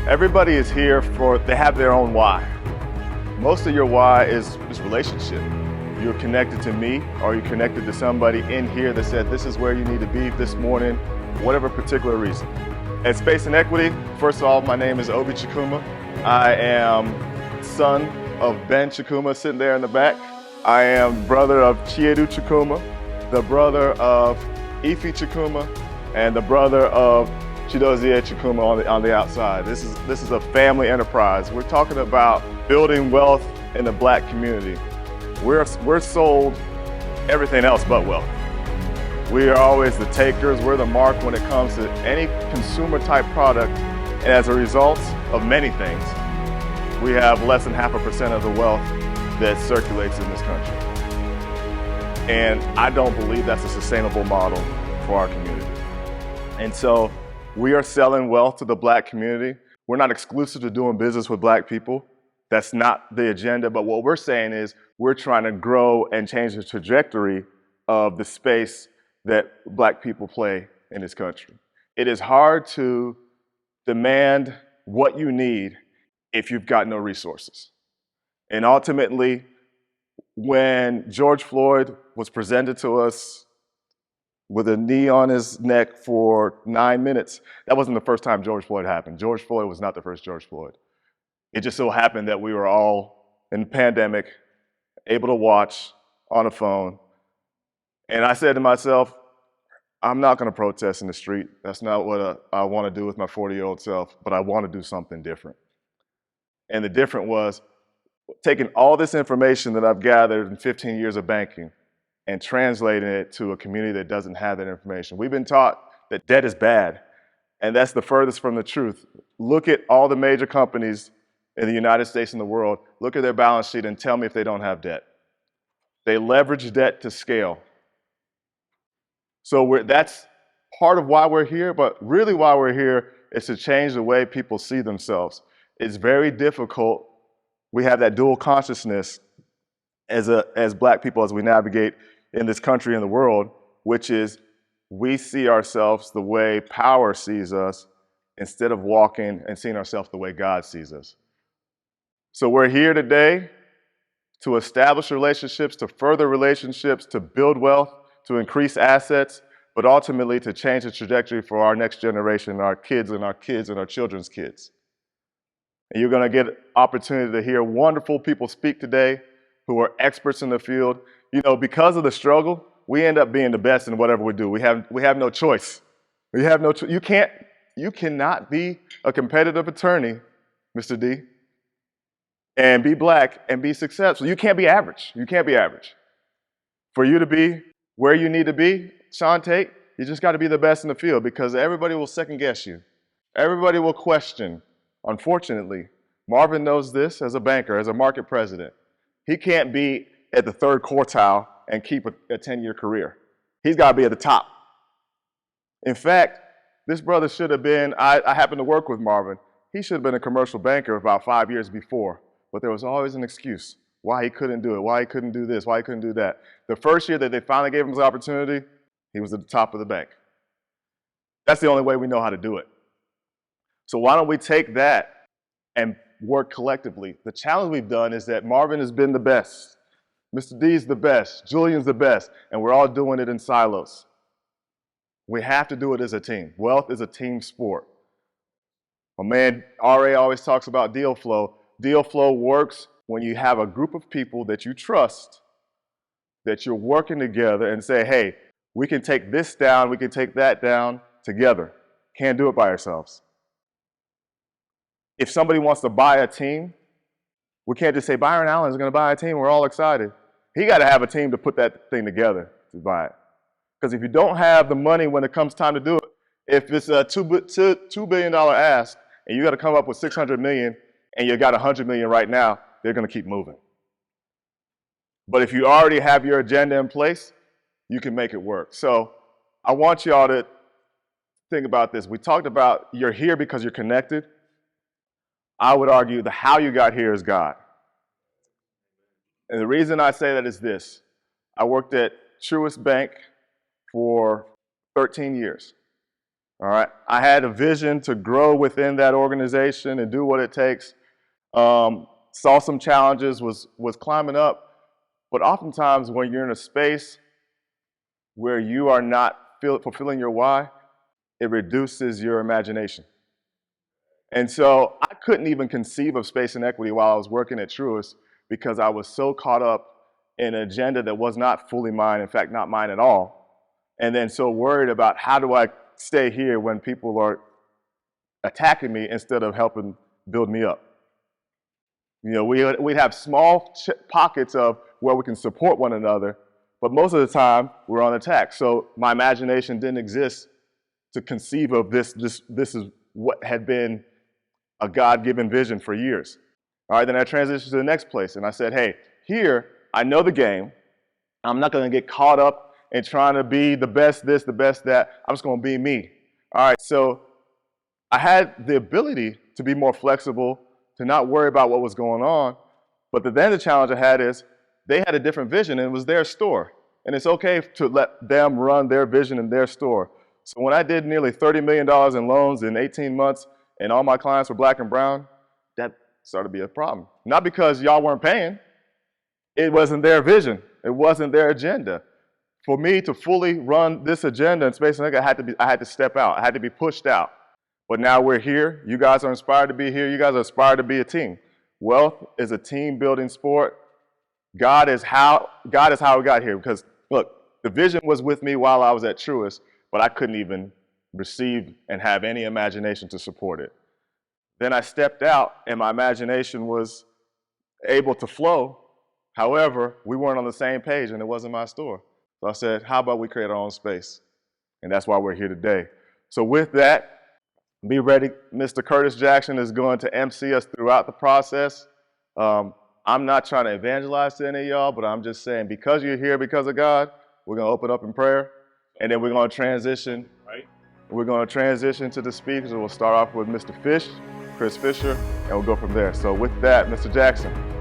Everybody is here they have their own why. Most of your why is relationship. You're connected to me, or you're connected to somebody in here that said this is where you need to be this morning, whatever particular reason. At Space and Equity, first of all, my name is Obi Chukuma. I am son of Ben Chukuma sitting there in the back. I am brother of Chiedu Chukuma, the brother of Ife Chukuma, and the brother of Chidozie Chukuma on the outside. This is a family enterprise. We're talking about building wealth in the black community. We're sold everything else but wealth. We are always the takers. We're the mark when it comes to any consumer type product. And as a result of many things, we have less than 0.5% of the wealth that circulates in this country. And I don't believe that's a sustainable model for our community. And so we are selling wealth to the black community. We're not exclusive to doing business with black people. That's not the agenda. But what we're saying is we're trying to grow and change the trajectory of the space that black people play in this country. It is hard to demand what you need if you've got no resources. And ultimately, when George Floyd was presented to us with a knee on his neck for 9 minutes, that wasn't the first time George Floyd happened. George Floyd was not the first George Floyd. It just so happened that we were all in the pandemic, able to watch on a phone. And I said to myself, I'm not going to protest in the street. That's not what I want to do with my 40-year-old self, but I want to do something different. And the different was taking all this information that I've gathered in 15 years of banking and translating it to a community that doesn't have that information. We've been taught that debt is bad, and that's the furthest from the truth. Look at all the major companies in the United States and the world. Look at their balance sheet and tell me if they don't have debt. They leverage debt to scale. So that's part of why we're here, but really why we're here is to change the way people see themselves. It's very difficult. We have that dual consciousness as black people as we navigate in this country and the world, which is we see ourselves the way power sees us instead of walking and seeing ourselves the way God sees us. So we're here today to establish relationships, to further relationships, to build wealth, to increase assets, but ultimately to change the trajectory for our next generation, our kids and our kids and our children's kids. And you're going to get opportunity to hear wonderful people speak today who are experts in the field. You know, because of the struggle, we end up being the best in whatever we do. We have no choice. We have no choice. You cannot be a competitive attorney, Mr. D, and be black and be successful. You can't be average. You can't be average. For you to be where you need to be, Sean Tate, you just got to be the best in the field because everybody will second guess you. Everybody will question. Unfortunately, Marvin knows this as a banker, as a market president. He can't be at the third quartile and keep a 10-year career. He's got to be at the top. In fact, this brother should have been, I happen to work with Marvin, he should have been a commercial banker about 5 years before, but there was always an excuse why he couldn't do it, why he couldn't do this, why he couldn't do that. The first year that they finally gave him his opportunity, he was at the top of the bank. That's the only way we know how to do it. So why don't we take that and work collectively? The challenge we've done is that Marvin has been the best. Mr. D's the best. Julian's the best. And we're all doing it in silos. We have to do it as a team. Wealth is a team sport. My man R.A. always talks about deal flow. Deal flow works when you have a group of people that you trust, that you're working together and say, hey, we can take this down, we can take that down together. Can't do it by ourselves. If somebody wants to buy a team, we can't just say Byron Allen is going to buy a team. We're all excited. He got to have a team to put that thing together to buy it. Because if you don't have the money when it comes time to do it, if it's a $2 billion ask and you got to come up with $600 million and you got $100 million right now, they're going to keep moving. But if you already have your agenda in place, you can make it work. So I want y'all to think about this. We talked about you're here because you're connected. I would argue the how you got here is God. And the reason I say that is this. I worked at Truist Bank for 13 years. All right. I had a vision to grow within that organization and do what it takes. Saw some challenges, was climbing up. But oftentimes when you're in a space where you are not fulfilling your why, it reduces your imagination. And so I couldn't even conceive of space and equity while I was working at Truist because I was so caught up in an agenda that was not fully mine, in fact, not mine at all. And then so worried about how do I stay here when people are attacking me instead of helping build me up. You know, we'd have small pockets of where we can support one another, but most of the time we're on attack. So my imagination didn't exist to conceive of this is what had been a God-given vision for years. All right, then I transitioned to the next place, and I said, hey, here, I know the game. I'm not going to get caught up in trying to be the best this, the best that. I'm just going to be me. All right, so I had the ability to be more flexible, to not worry about what was going on, but then the challenge I had is they had a different vision, and it was their store. And it's okay to let them run their vision in their store. So when I did nearly $30 million in loans in 18 months, and all my clients were black and brown, that started to be a problem. Not because y'all weren't paying. It wasn't their vision. It wasn't their agenda. For me to fully run this agenda in Space and Equity, I had to step out. I had to be pushed out. But now we're here. You guys are inspired to be here. You guys are inspired to be a team. Wealth is a team-building sport. God is how we got here. Because, look, the vision was with me while I was at Truist, but I couldn't even receive and have any imagination to support it. Then I stepped out, and my imagination was able to flow. However, we weren't on the same page, and it wasn't my store. So I said, how about we create our own space? And that's why we're here today. So with that, be ready. Mr. Curtis Jackson is going to MC us throughout the process. I'm not trying to evangelize to any of y'all, but I'm just saying because you're here because of God, we're going to open up in prayer, and then we're going to transition. Right. We're going to transition to the speakers, and we'll start off with Mr. Fish, Chris Fisher, and we'll go from there. So with that, Mr. Jackson.